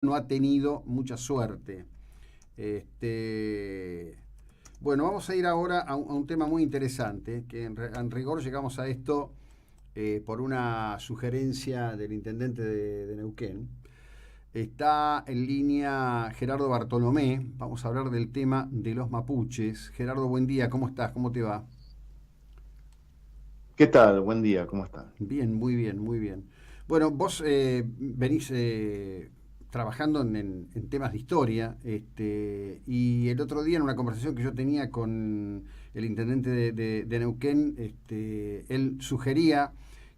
no ha tenido mucha suerte. Bueno, vamos a ir ahora a un tema muy interesante, que en rigor llegamos a esto por una sugerencia del intendente de Neuquén. Está en línea Gerardo Bartolomé. Vamos a hablar del tema de los mapuches. Gerardo, buen día, ¿cómo estás? ¿Cómo te va? ¿Qué tal? Buen día, ¿cómo están? Bien, muy bien, muy bien. Bueno, vos venís trabajando en temas de historia, y el otro día en una conversación que yo tenía con el intendente de Neuquén, él sugería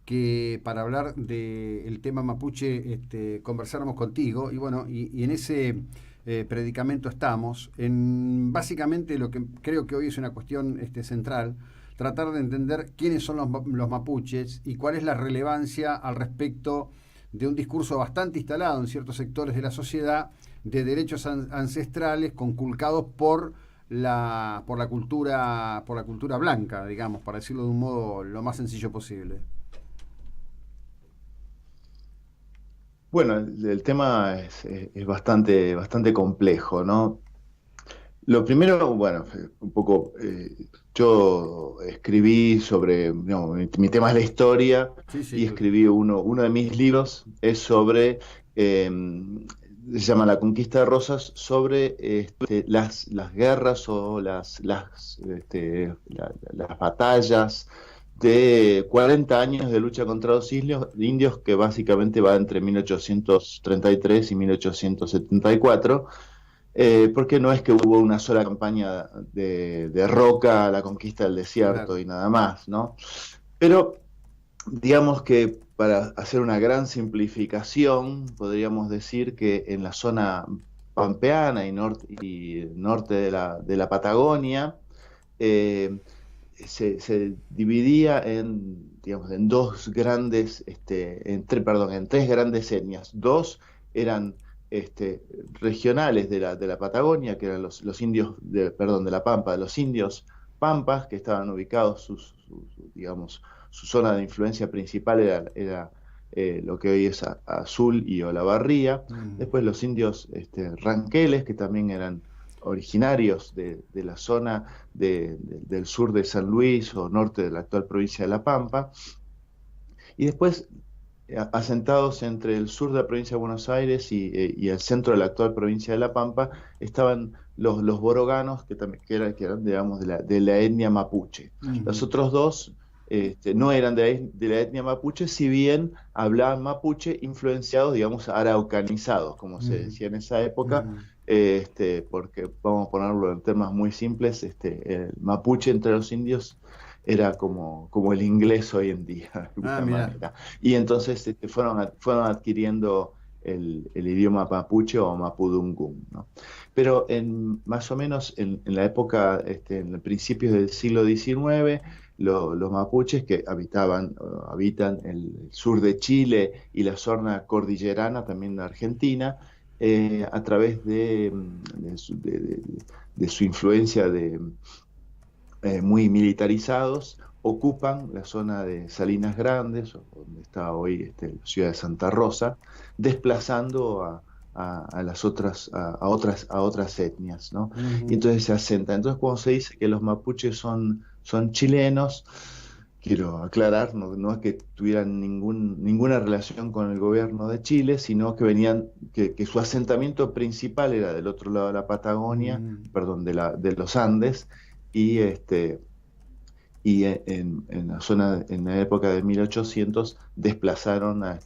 que para hablar del tema mapuche conversáramos contigo, y bueno, y en ese predicamento estamos, en básicamente lo que creo que hoy es una cuestión central, tratar de entender quiénes son los mapuches y cuál es la relevancia al respecto de un discurso bastante instalado en ciertos sectores de la sociedad de derechos ancestrales conculcados por la cultura blanca, digamos, para decirlo de un modo lo más sencillo posible. Bueno, el tema es bastante complejo, ¿no? Lo primero, bueno, un poco, yo escribí sobre, no, mi tema es la historia Sí, sí, y claro. escribí uno de mis libros, es sobre, se llama La Conquista de Rosas, sobre las guerras o las batallas de 40 años de lucha contra los indios, que básicamente va entre 1833 y 1874, porque no es que hubo una sola campaña de Roca a la conquista del desierto Claro. y nada más, ¿no? Pero digamos que para hacer una gran simplificación, podríamos decir que en la zona pampeana y norte de la Patagonia, eh, se dividía digamos, en dos grandes, en tres grandes etnias. Dos eran regionales de la Patagonia, que eran los indios, perdón, de la Pampa, los indios pampas, que estaban ubicados, digamos, su zona de influencia principal era lo que hoy es Azul y Olavarría. Mm. Después los indios ranqueles, que también eran originarios de la zona del sur de San Luis o norte de la actual provincia de La Pampa, y después asentados entre el sur de la provincia de Buenos Aires y el centro de la actual provincia de La Pampa, estaban los boroganos, que eran, digamos, de la etnia mapuche. Los Ujú. otros dos no eran de la etnia mapuche, si bien hablaban mapuche influenciados, digamos, araucanizados, como se Ujú. decía en esa época, Ujú. porque vamos a ponerlo en temas muy simples, el mapuche entre los indios era como el inglés hoy en día, de Ah, alguna mira. manera. Y entonces fueron adquiriendo el idioma mapuche o mapudungún, ¿no? Pero más o menos en la época, en los principios del siglo XIX, los mapuches que habitan el sur de Chile y la zona cordillerana, también de Argentina, a través de su influencia muy militarizados, ocupan la zona de Salinas Grandes, donde está hoy la ciudad de Santa Rosa, desplazando a las otras etnias, ¿no? Y Ujú. entonces se asenta. Entonces, cuando se dice que los mapuches son chilenos, quiero aclarar, no es que tuvieran ninguna relación con el gobierno de Chile, sino que que su asentamiento principal era del otro lado de la Patagonia, Mm. perdón, de los Andes, y, en la zona, en la época de 1800, desplazaron a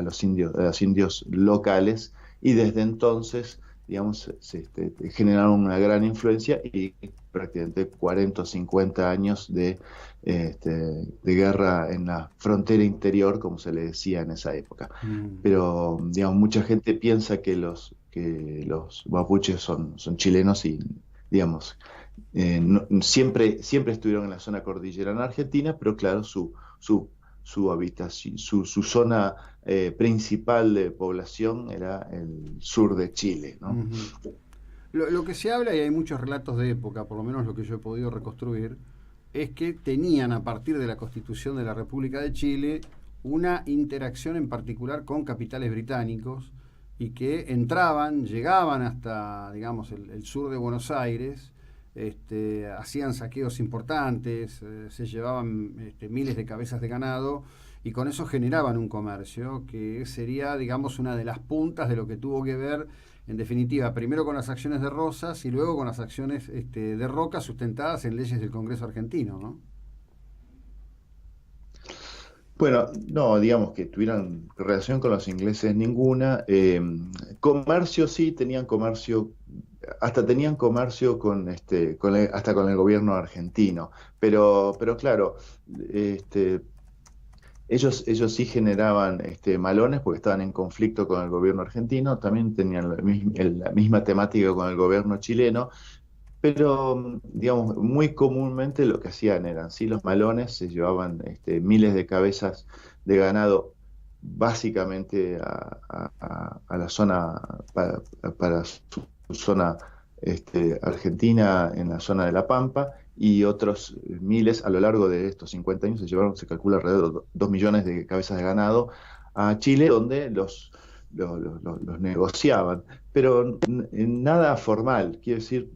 los indios locales, y desde entonces, digamos, generaron una gran influencia y prácticamente 40 o 50 años de guerra en la frontera interior, como se le decía en esa época. Mm. Pero, digamos, mucha gente piensa que los mapuches son chilenos y, digamos, siempre estuvieron en la zona cordillerana argentina, pero claro, su habitación, su zona principal de población era el sur de Chile, ¿no? Ujú. Lo que se habla, y hay muchos relatos de época, por lo menos lo que yo he podido reconstruir, es que tenían a partir de la constitución de la República de Chile una interacción en particular con capitales británicos, y que entraban, llegaban hasta, digamos, el sur de Buenos Aires, hacían saqueos importantes, se llevaban miles de cabezas de ganado y con eso generaban un comercio que sería, digamos, una de las puntas de lo que tuvo que ver, en definitiva, primero con las acciones de Rosas y luego con las acciones de Roca sustentadas en leyes del Congreso argentino, ¿no? Bueno, no, digamos que tuvieran relación con los ingleses ninguna. Comercio sí, tenían comercio, hasta tenían comercio con hasta con el gobierno argentino. Pero claro, este, ellos sí generaban malones porque estaban en conflicto con el gobierno argentino, también tenían la misma temática con el gobierno chileno. Pero, digamos, muy comúnmente lo que hacían eran, sí, los malones se llevaban miles de cabezas de ganado, básicamente a la zona, para su zona argentina, en la zona de La Pampa, y otros miles a lo largo de estos 50 años se llevaron, se calcula, alrededor de 2 millones de cabezas de ganado a Chile, donde los negociaban, pero nada formal, quiero decir.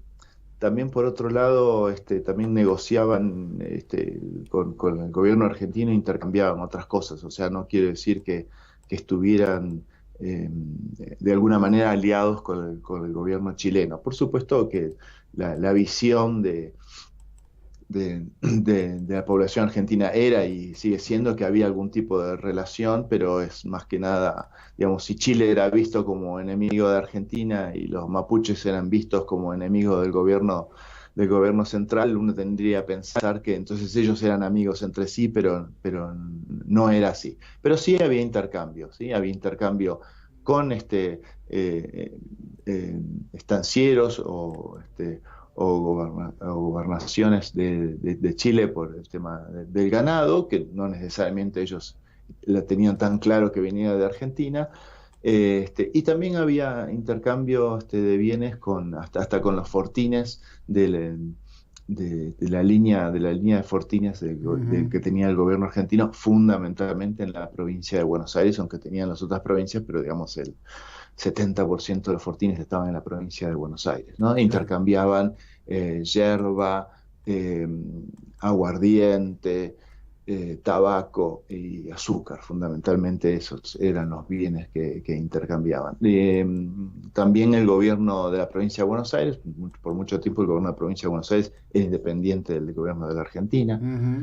También por otro lado, también negociaban con el gobierno argentino, intercambiaban otras cosas. O sea, no quiere decir que estuvieran de alguna manera aliados con el gobierno chileno. Por supuesto que la visión de la población argentina era y sigue siendo que había algún tipo de relación, pero es más que nada, digamos, si Chile era visto como enemigo de Argentina y los mapuches eran vistos como enemigos del gobierno central, uno tendría que pensar que entonces ellos eran amigos entre sí, pero no era así. Pero sí había intercambio con estancieros o gobernaciones de Chile por el tema del ganado, que no necesariamente ellos la tenían tan claro que venía de Argentina. Y también había intercambio de bienes hasta con los fortines de la línea de fortines que tenía el gobierno argentino, fundamentalmente en la provincia de Buenos Aires, aunque tenían las otras provincias, pero digamos el 70% de los fortines estaban en la provincia de Buenos Aires, ¿no? Claro. Intercambiaban yerba, eh, aguardiente, tabaco y azúcar, fundamentalmente esos eran los bienes que intercambiaban. También el gobierno de la provincia de Buenos Aires, por mucho tiempo el gobierno de la provincia de Buenos Aires es independiente del gobierno de la Argentina. Ujú.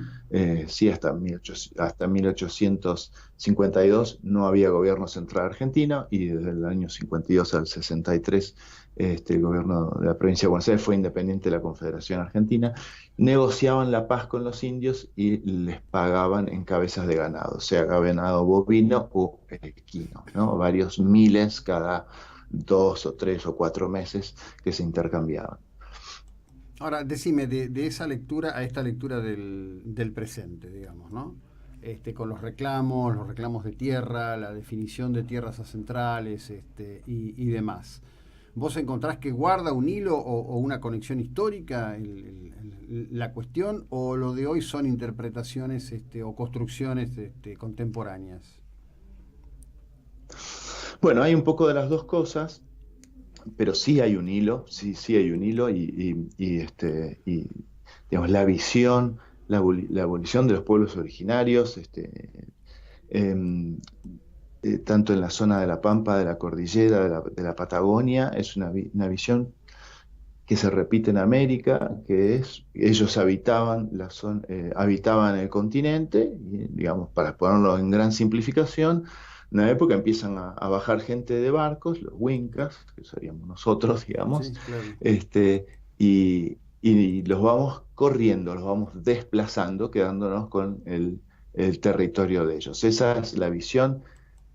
Sí, hasta 1852 no había gobierno central argentino y desde el año 52 al 63 el gobierno de la provincia de Buenos Aires fue independiente de la Confederación Argentina. Negociaban la paz con los indios y les pagaban en cabezas de ganado, sea ganado bovino o equino, ¿no? Varios miles cada 2 o 3 o 4 meses que se intercambiaban. Ahora, decime, de esa lectura a esta lectura del presente, digamos, ¿no? Con los reclamos de tierra, la definición de tierras ancestrales, y demás. ¿Vos encontrás que guarda un hilo o una conexión histórica la cuestión, o lo de hoy son interpretaciones o construcciones contemporáneas? Bueno, hay un poco de las dos cosas, pero sí hay un hilo, sí hay un hilo y, digamos, la visión, la abolición de los pueblos originarios, em, tanto en la zona de la Pampa, de la Cordillera, de la Patagonia, es una visión que se repite en América, que es, ellos habitaban el continente, y, digamos, para ponerlo en gran simplificación, en una época empiezan a bajar gente de barcos, los Wincas, que seríamos nosotros, digamos, Sí, claro. y los vamos corriendo, los vamos desplazando, quedándonos con el territorio de ellos. Esa es la visión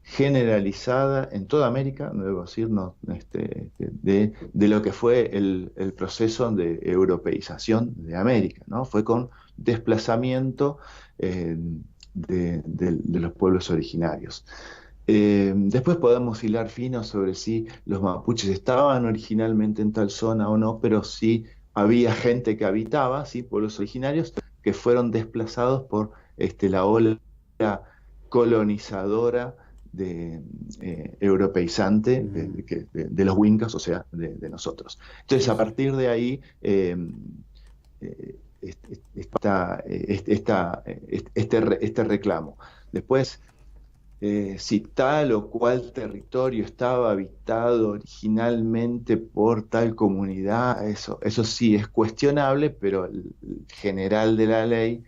generalizada en toda América, no debo decir, no, de lo que fue el proceso de europeización de América, ¿no? Fue con desplazamiento de los pueblos originarios. Después podemos hilar fino sobre si los mapuches estaban originalmente en tal zona o no, pero sí había gente que habitaba, ¿sí? Pueblos originarios que fueron desplazados por la ola colonizadora europeizante de los Wincas, o sea, de nosotros. Entonces, a partir de ahí, este reclamo. Después, si tal o cual territorio estaba habitado originalmente por tal comunidad, eso sí es cuestionable, pero el general de la ley,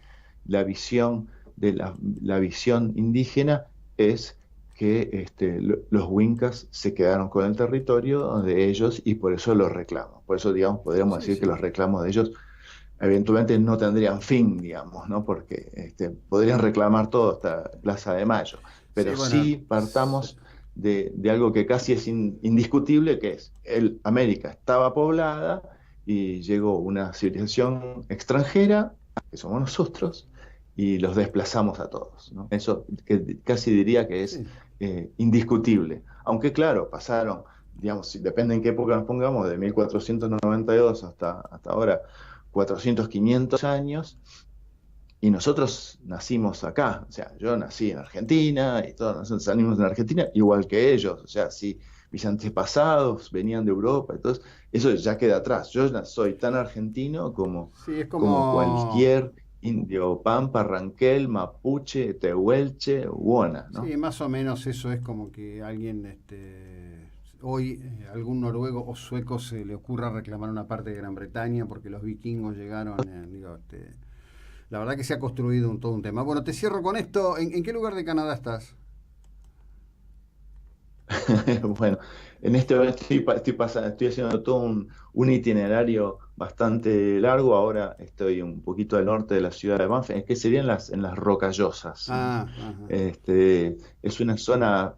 la visión la visión indígena es que los Wincas se quedaron con el territorio de ellos y por eso los reclamos. Por eso, digamos, podríamos decir que los reclamos de ellos eventualmente no tendrían fin, digamos, ¿no? Porque podrían reclamar todo hasta Plaza de Mayo. Pero sí partamos de algo que casi es indiscutible, que es América estaba poblada y llegó una civilización extranjera, que somos nosotros, y los desplazamos a todos, ¿no? Eso que casi diría que es indiscutible. Aunque claro, pasaron, digamos, depende en qué época nos pongamos, de 1492 hasta ahora, 400, 500 años, y nosotros nacimos acá, o sea, yo nací en Argentina y todos nosotros salimos en Argentina igual que ellos, o sea, si mis antepasados venían de Europa, entonces eso ya queda atrás. Yo soy tan argentino como cualquier indio, pampa, ranquel, mapuche, tehuelche, huona, ¿no? Sí, más o menos eso es como que alguien, hoy, algún noruego o sueco se le ocurra reclamar una parte de Gran Bretaña porque los vikingos llegaron, la verdad que se ha construido todo un tema. Bueno, te cierro con esto. ¿En qué lugar de Canadá estás? Bueno, en este momento estoy haciendo todo un itinerario bastante largo. Ahora estoy un poquito al norte de la ciudad de Banff, que serían en las Rocallosas, ¿no? Es una zona,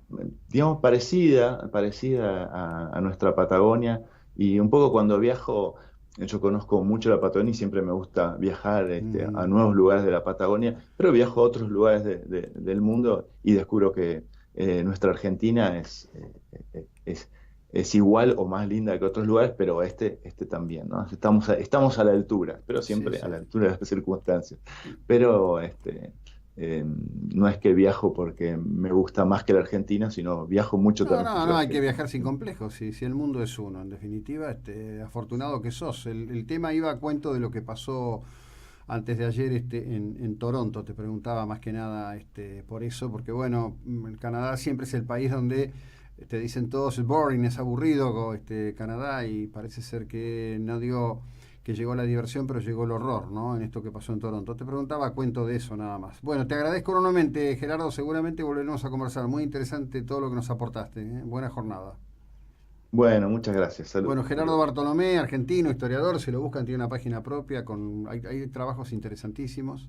digamos, parecida a nuestra Patagonia. Y un poco cuando viajo, yo conozco mucho la Patagonia y siempre me gusta viajar a nuevos lugares de la Patagonia, pero viajo a otros lugares del mundo y descubro que nuestra Argentina es igual o más linda que otros lugares, pero este también, ¿no? Estamos a la altura, pero siempre a la altura de las circunstancias. Pero no es que viajo porque me gusta más que la Argentina, sino viajo mucho también. No, hay que viajar sin complejos, si el mundo es uno, en definitiva, afortunado que sos. El tema iba a cuento de lo que pasó antes de ayer en Toronto. Te preguntaba más que nada por eso, porque bueno, el Canadá siempre es el país donde te dicen todos es boring, es aburrido Canadá, y parece ser que, no digo que llegó la diversión, pero llegó el horror, ¿no? En esto que pasó en Toronto. Te preguntaba a cuento de eso nada más. Bueno, te agradezco enormemente, Gerardo, seguramente volveremos a conversar. Muy interesante todo lo que nos aportaste, ¿eh? Buena jornada. Bueno, muchas gracias. Salud. Bueno, Gerardo Bartolomé, argentino, historiador, se lo buscan, tiene una página propia, hay trabajos interesantísimos.